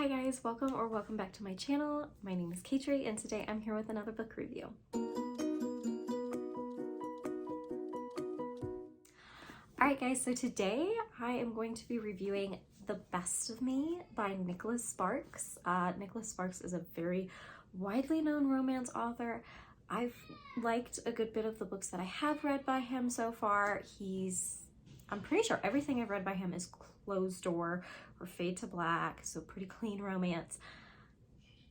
Hi guys, welcome back to my channel. My name is Katri and today I'm here with another book review. Alright guys, so today I am going to be reviewing The Best of Me by Nicholas Sparks. Nicholas Sparks is a very widely known romance author. I've liked a good bit of the books that I have read by him so far. I'm pretty sure everything I've read by him is closed door or fade to black, so pretty clean romance.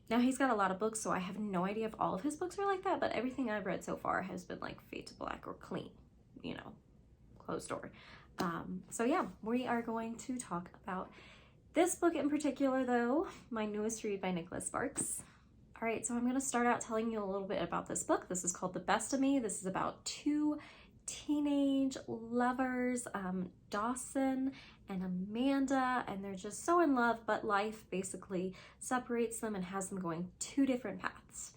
Now he's got a lot of books, so I have no idea if all of his books are like that, but everything I've read so far has been like fade to black or clean, you know, closed door. So yeah, we are going to talk about this book in particular though, my newest read by Nicholas Sparks. All right, so I'm going to start out telling you a little bit about this book. This is called The Best of Me. This is about two teenage lovers, Dawson and Amanda, and they're just so in love, but life basically separates them and has them going two different paths.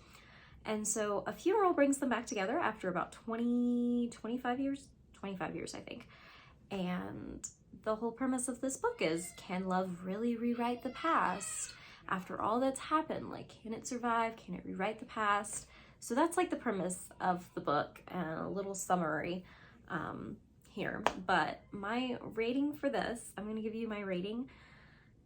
And so a funeral brings them back together after about 25 years, I think. And the whole premise of this book is, can love really rewrite the past? After all that's happened, like, can it survive? Can it rewrite the past? So that's like the premise of the book and a little summary here. But my rating for this, I'm going to give you my rating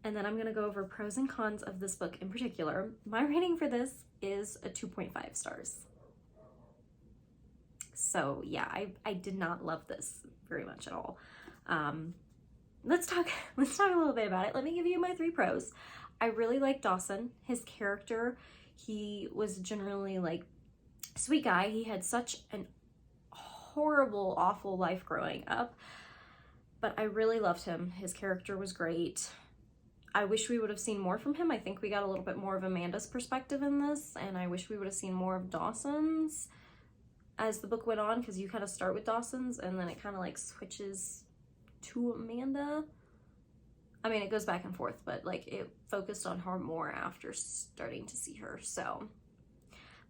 and then I'm going to go over pros and cons of this book in particular. My rating for this is a 2.5 stars. So yeah, I did not love this very much at all. Let's talk a little bit about it. Let me give you my 3 pros. I really like Dawson. His character, he was generally like sweet guy. He had such an horrible, awful life growing up, but I really loved him. His character was great. I wish we would have seen more from him. I think we got a little bit more of Amanda's perspective in this, and I wish we would have seen more of Dawson's as the book went on, because you kind of start with Dawson's and then it kind of like switches to Amanda. I mean, it goes back and forth, but like it focused on her more after starting to see her. So,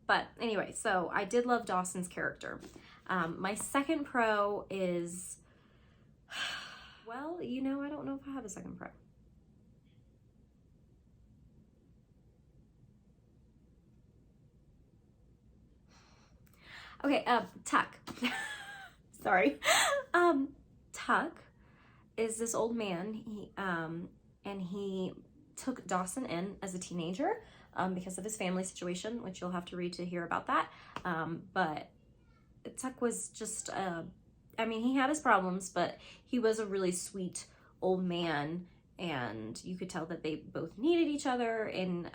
but anyway, so I did love Dawson's character. My second pro is, well, you know, I don't know if I have a second pro. Okay, Tuck. Sorry. Tuck is this old man, and he took Dawson in as a teenager because of his family situation, which you'll have to read to hear about that. But Tuck was just, I mean, he had his problems, but he was a really sweet old man, and you could tell that they both needed each other, and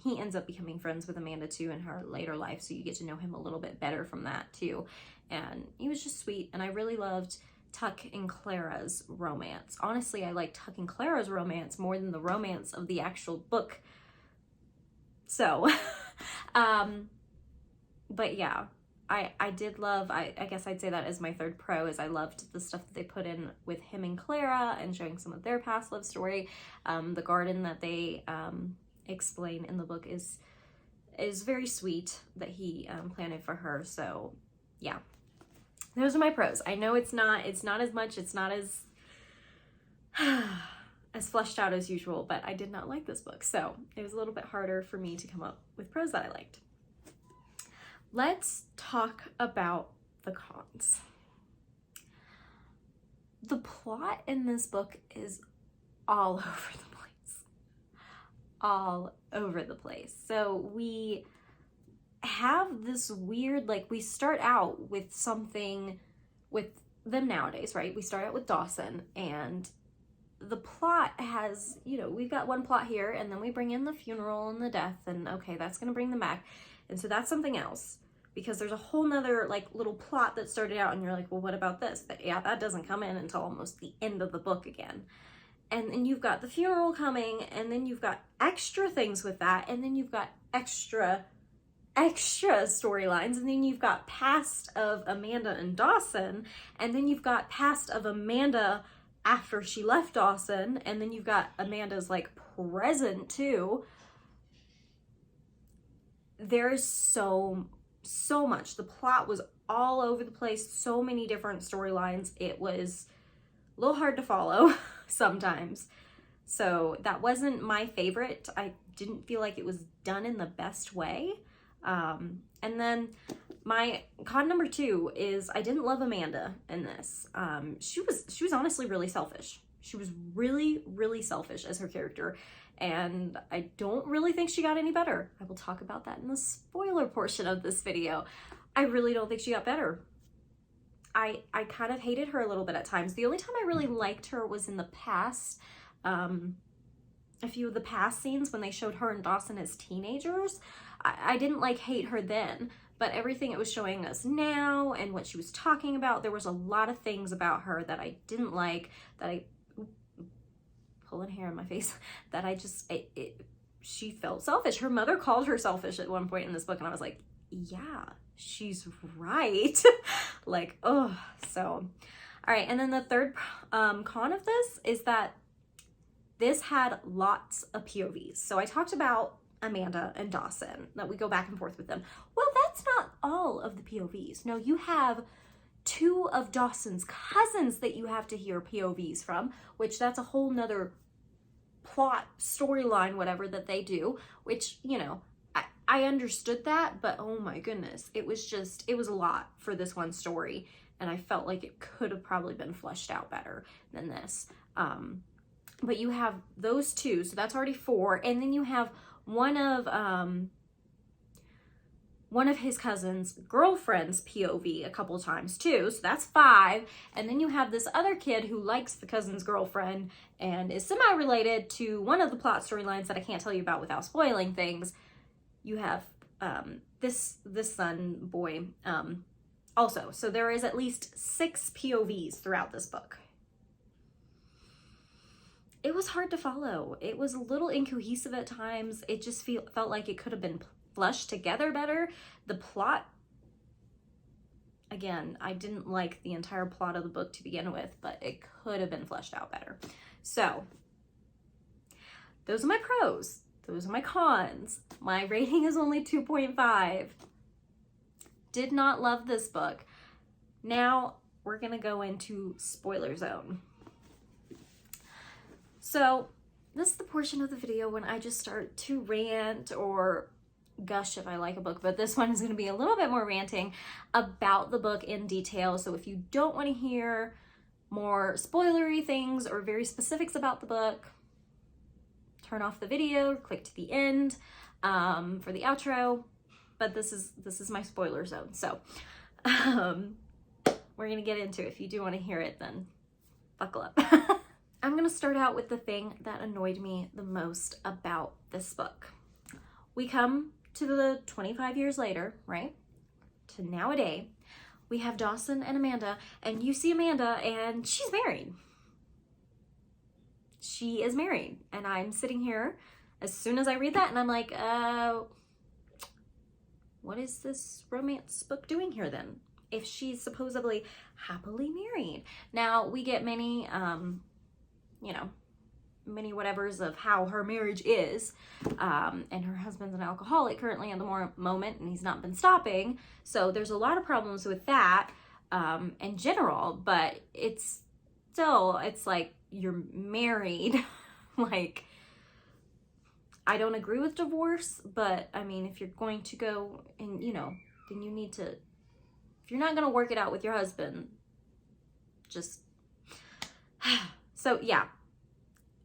he ends up becoming friends with Amanda too in her later life, so you get to know him a little bit better from that too. And he was just sweet, and I really loved Tuck and Clara's romance. Honestly, I like Tuck and Clara's romance more than the romance of the actual book. So, but yeah, I did love, I guess I'd say that as my third pro, is I loved the stuff that they put in with him and Clara and showing some of their past love story. The garden that they explain in the book is very sweet that he planted for her. So yeah, those are my pros. I know it's not as much, it's not as as fleshed out as usual, but I did not like this book, so it was a little bit harder for me to come up with pros that I liked. Let's talk about the cons. The plot in this book is all over the place. All over the place. So we have this weird, like, we start out with something with them nowadays, right? We start out with Dawson, and the plot has, you know, we've got one plot here, and then we bring in the funeral and the death, and okay, that's gonna bring them back. And so that's something else, because there's a whole nother like little plot that started out, and you're like, well, what about this? But yeah, that doesn't come in until almost the end of the book again. And then you've got the funeral coming, and then you've got extra things with that, and then you've got extra storylines, and then you've got past of Amanda and Dawson, and then you've got past of Amanda after she left Dawson, and then you've got Amanda's like present too. There's so much. The plot was all over the place, so many different storylines. It was a little hard to follow sometimes. So that wasn't my favorite. I didn't feel like it was done in the best way. And then my con number 2 is I didn't love Amanda in this. She was honestly really selfish. She was really, really selfish as her character. And I don't really think she got any better. I will talk about that in the spoiler portion of this video. I really don't think she got better. I kind of hated her a little bit at times. The only time I really liked her was in the past. A few of the past scenes when they showed her and Dawson as teenagers. I didn't hate her then, but everything it was showing us now and what she was talking about, there was a lot of things about her that I didn't like, that I, pulling hair in my face, that I just, she felt selfish. Her mother called her selfish at one point in this book, and I was like, yeah, she's right. Oh, so, all right. And then the third con of this is that this had lots of POVs. So I talked about Amanda and Dawson, that we go back and forth with them. Well, that's not all of the POVs. No, you have 2 of Dawson's cousins that you have to hear POVs from, which that's a whole nother plot, storyline, whatever that they do, which, you know, I understood that, but oh my goodness, it was a lot for this one story, and I felt like it could have probably been fleshed out better than this. But you have those 2, so that's already 4, and then you have one of his cousin's girlfriend's POV a couple times too, so that's 5, and then you have this other kid who likes the cousin's girlfriend and is semi-related to one of the plot storylines that I can't tell you about without spoiling things. You have this son boy also, so there is at least 6 POVs throughout this book. It was hard to follow. It was a little incohesive at times. It just felt like it could have been flushed together better. The plot, again, I didn't like the entire plot of the book to begin with, but it could have been fleshed out better. So those are my pros. Those are my cons. My rating is only 2.5. Did not love this book. Now we're gonna go into spoiler zone. So this is the portion of the video when I just start to rant or gush if I like a book, but this one is going to be a little bit more ranting about the book in detail. So if you don't want to hear more spoilery things or very specifics about the book, turn off the video, click to the end for the outro. But this is my spoiler zone. So we're going to get into it. If you do want to hear it, then buckle up. I'm going to start out with the thing that annoyed me the most about this book. We come to the 25 years later, right? To nowadays. We have Dawson and Amanda, and you see Amanda, and she's married. She is married, and I'm sitting here as soon as I read that, and I'm like, what is this romance book doing here then? If she's supposedly happily married. Now, we get many many whatevers of how her marriage is, and her husband's an alcoholic currently at the moment, and he's not been stopping, so there's a lot of problems with that in general, but it's like you're married. Like, I don't agree with divorce, but I mean, if you're going to go and, then you need to, if you're not going to work it out with your husband, just, so yeah,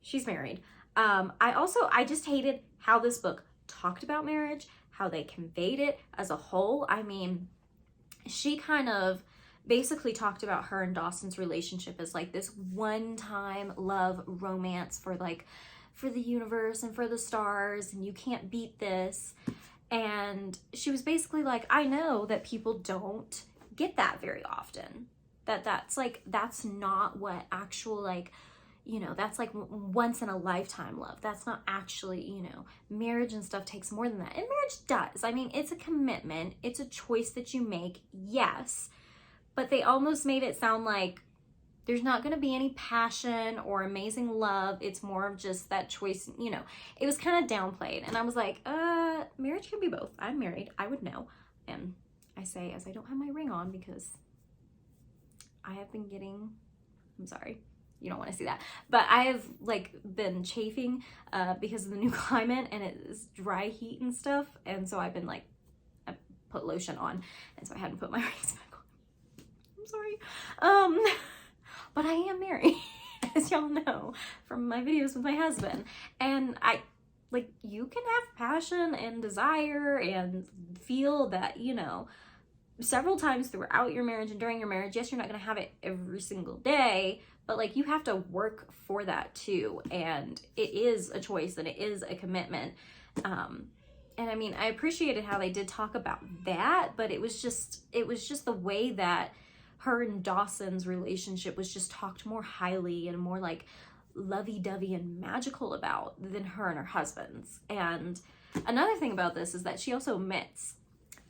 she's married. I just hated how this book talked about marriage, how they conveyed it as a whole. I mean, she kind of basically talked about her and Dawson's relationship as like this one-time love romance for the universe and for the stars, and you can't beat this. And she was basically like, I know that people don't get that very often. That's not what actual, that's like once in a lifetime love. That's not actually, marriage and stuff takes more than that. And marriage does. I mean, it's a commitment. It's a choice that you make, yes. But they almost made it sound like there's not going to be any passion or amazing love. It's more of just that choice, It was kind of downplayed. And I was like, marriage can be both. I'm married. I would know. And I say, as I don't have my ring on because I have been getting, you don't want to see that. But I have like been chafing because of the new climate and it's dry heat and stuff. And so I've been like, I put lotion on and so I hadn't put my rings back on. I'm sorry. But I am married, as y'all know from my videos with my husband. And like, you can have passion and desire and feel that, you know, several times throughout your marriage and during your marriage. Yes, you're not going to have it every single day, but like, you have to work for that too. And it is a choice and it is a commitment. And I mean, I appreciated how they did talk about that, but it was just the way that her and Dawson's relationship was just talked more highly and more like lovey-dovey and magical about than her and her husband's. And another thing about this is that she also admits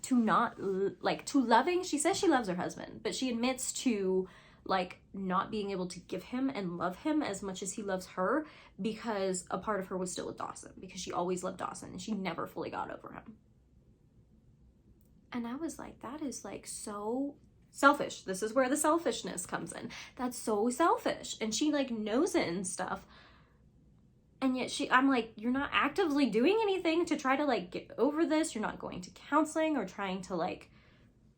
to not like to loving, she says she loves her husband, but she admits to like not being able to give him and love him as much as he loves her, because a part of her was still with Dawson, because she always loved Dawson and she never fully got over him. And I was like, that is like so selfish. This is where the selfishness comes in. That's so selfish. And she like knows it and stuff. And yet I'm like, you're not actively doing anything to try to like get over this. You're not going to counseling or trying to like,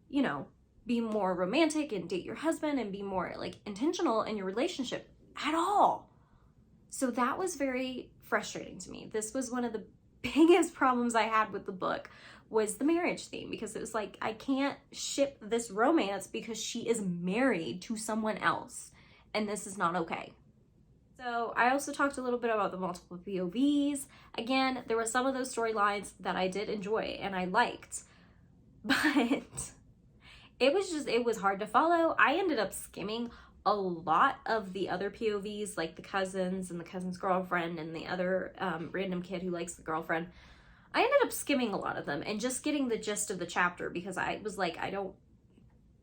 you know, be more romantic and date your husband and be more like intentional in your relationship at all. So that was very frustrating to me. This was one of the biggest problems I had with the book, was the marriage theme, because it was like, I can't ship this romance because she is married to someone else, and this is not okay. So I also talked a little bit about the multiple POVs. Again, there were some of those storylines that I did enjoy and I liked, but it was hard to follow. I ended up skimming a lot of the other POVs, like the cousins and the cousin's girlfriend and the other random kid who likes the girlfriend. I ended up skimming a lot of them and just getting the gist of the chapter, because I was like,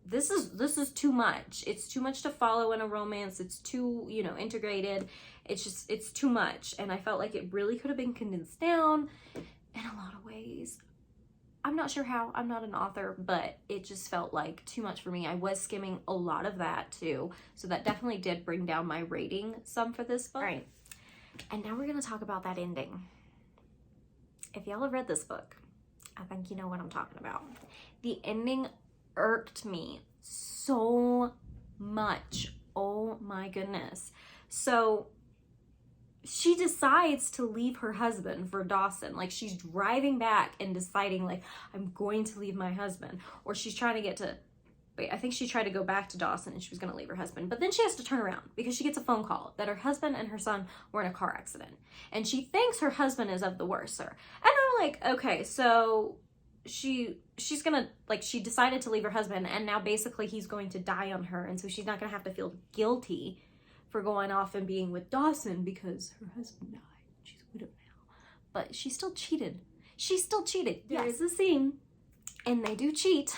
this is too much. It's too much to follow in a romance. It's too, you know, integrated. It's too much. And I felt like it really could have been condensed down in a lot of ways. I'm not sure how, I'm not an author, but it just felt like too much for me. I was skimming a lot of that too. So that definitely did bring down my rating some for this book. All right. And now we're going to talk about that ending. If y'all have read this book, I think you know what I'm talking about. The ending irked me so much. Oh my goodness. So she decides to leave her husband for Dawson. Like, she's driving back and deciding like, I'm going to leave my husband. Or she's trying to get to, I think she tried to go back to Dawson and she was going to leave her husband. But then she has to turn around because she gets a phone call that her husband and her son were in a car accident. And she thinks her husband is of the worse, sir. And I'm like, okay, so she's gonna, like, she decided to leave her husband and now basically he's going to die on her. And so she's not going to have to feel guilty for going off and being with Dawson because her husband died. She's a widow now. But she still cheated. She still cheated. There is a scene and they do cheat.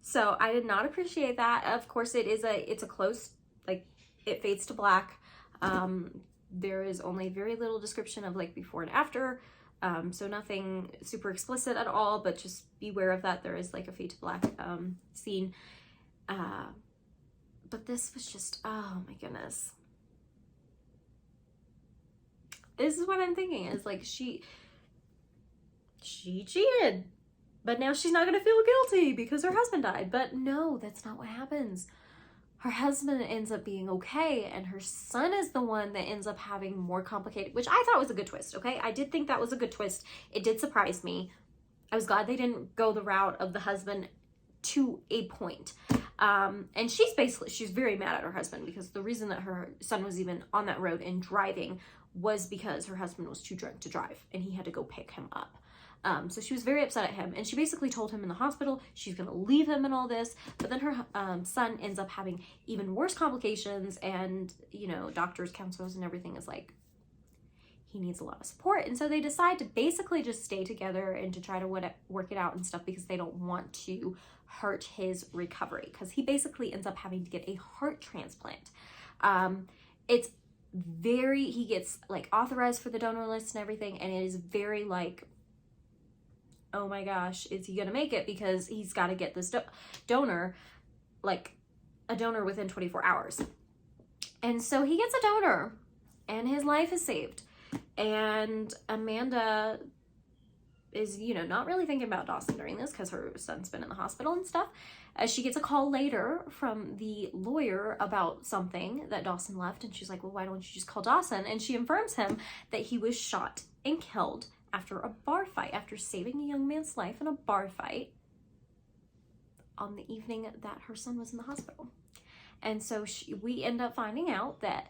So I did not appreciate that. Of course, it's a close, like, it fades to black. There is only very little description of like before and after. So nothing super explicit at all, but just beware of that. There is like a fade to black scene. But this was just, oh my goodness. This is what I'm thinking, is like, she cheated. But now she's not going to feel guilty because her husband died. But no, that's not what happens. Her husband ends up being okay, and her son is the one that ends up having more complicated, which I thought was a good twist, okay? I did think that was a good twist. It did surprise me. I was glad they didn't go the route of the husband to a point. And she's very mad at her husband, because the reason that her son was even on that road and driving was because her husband was too drunk to drive, and he had to go pick him up. So she was very upset at him, and she basically told him in the hospital she's going to leave him and all this, but then her son ends up having even worse complications, and, you know, doctors, counselors, and everything is like, he needs a lot of support. And so they decide to basically just stay together and to try to work it out and stuff, because they don't want to hurt his recovery, because he basically ends up having to get a heart transplant. He gets like authorized for the donor list and everything, and it is very like, oh my gosh, is he gonna make it? Because he's got to get this donor like a donor within 24 hours. And so he gets a donor and his life is saved. And Amanda is, you know, not really thinking about Dawson during this because her son's been in the hospital and stuff. She gets a call later from the lawyer about something that Dawson left. And she's like, well, why don't you just call Dawson? And she informs him that he was shot and killed after a bar fight, after saving a young man's life in a bar fight on the evening that her son was in the hospital. And so we end up finding out that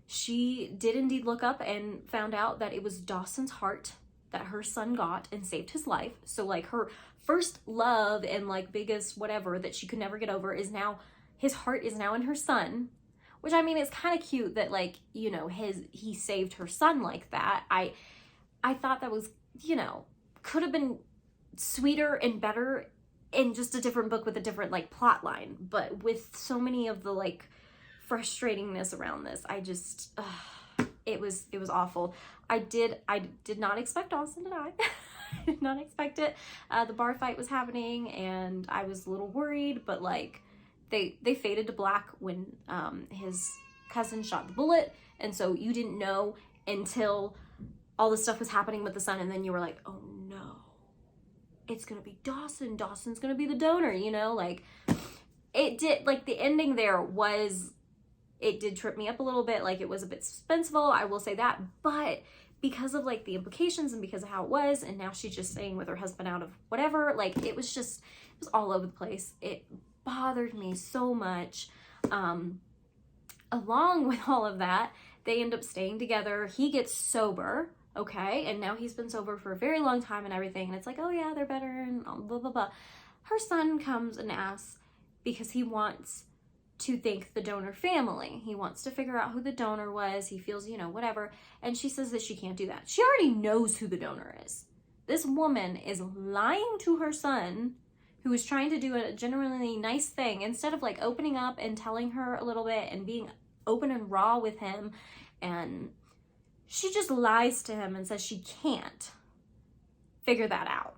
she did indeed look up and found out that it was Dawson's heart that her son got and saved his life. So like her first love and like biggest whatever that she could never get over is now, his heart is now in her son, which I mean, it's kind of cute that like, you know, he saved her son like that. I thought that was, you know, could have been sweeter and better in just a different book with a different like plot line. But with so many of the like frustratingness around this, I just, it was awful. I did not expect Dawson to die. I did not expect it. The bar fight was happening and I was a little worried, but like they faded to black when his cousin shot the bullet. And so you didn't know until all this stuff was happening with the son, and then you were like, oh no, it's gonna be Dawson. Dawson's gonna be the donor, you know? Like, it did, like, the ending there was, it did trip me up a little bit. Like, it was a bit suspenseful, I will say that, but because of, like, the implications and because of how it was, and now she's just staying with her husband out of whatever, like, it was just, it was all over the place. It bothered me so much. Along with all of that, they end up staying together. He gets sober. Okay, and now he's been sober for a very long time and everything, and it's like, oh yeah, they're better and blah, blah, blah. Her son comes and asks because he wants to thank the donor family. He wants to figure out who the donor was. He feels, you know, whatever. And she says that she can't do that. She already knows who the donor is. This woman is lying to her son, who is trying to do a genuinely nice thing, instead of like opening up and telling her a little bit and being open and raw with him. And she just lies to him and says she can't figure that out,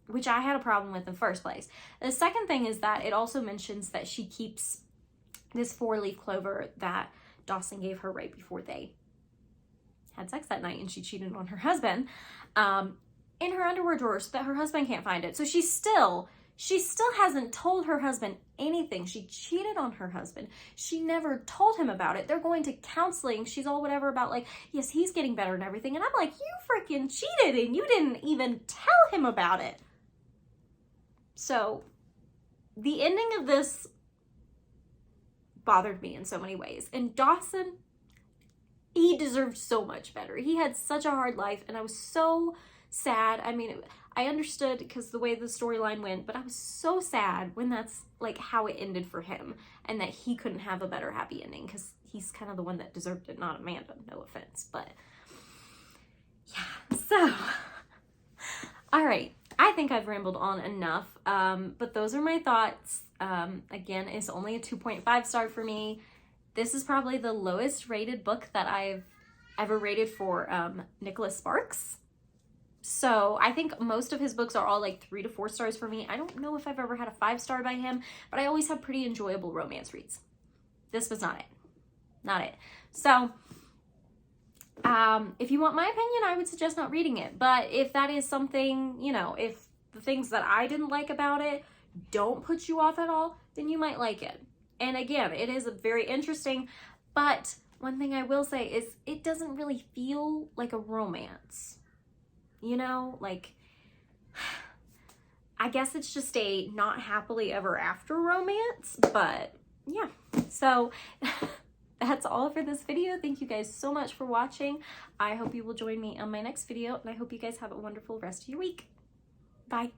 which I had a problem with in the first place. The second thing is that it also mentions that she keeps this 4-leaf clover that Dawson gave her right before they had sex that night and she cheated on her husband, in her underwear drawer so that her husband can't find it. So she still hasn't told her husband anything. She cheated on her husband. She never told him about it. They're going to counseling. She's all whatever about like, yes, he's getting better and everything. And I'm like, you freaking cheated and you didn't even tell him about it. So the ending of this bothered me in so many ways. And Dawson, he deserved so much better. He had such a hard life and I was so sad. I mean, I understood because the way the storyline went, but I was so sad when that's like how it ended for him and that he couldn't have a better happy ending because he's kind of the one that deserved it, not Amanda, no offense, but yeah. So, all right. I think I've rambled on enough, but those are my thoughts. Again, it's only a 2.5 star for me. This is probably the lowest rated book that I've ever rated for Nicholas Sparks. So I think most of his books are all like 3 to 4 stars for me. I don't know if I've ever had a 5-star by him, but I always have pretty enjoyable romance reads. This was not it. Not it. So if you want my opinion, I would suggest not reading it. But if that is something, you know, if the things that I didn't like about it don't put you off at all, then you might like it. And again, it is very interesting, but one thing I will say is it doesn't really feel like a romance. You know, like, I guess it's just a not happily ever after romance, but yeah. So that's all for this video. Thank you guys so much for watching. I hope you will join me on my next video, and I hope you guys have a wonderful rest of your week. Bye.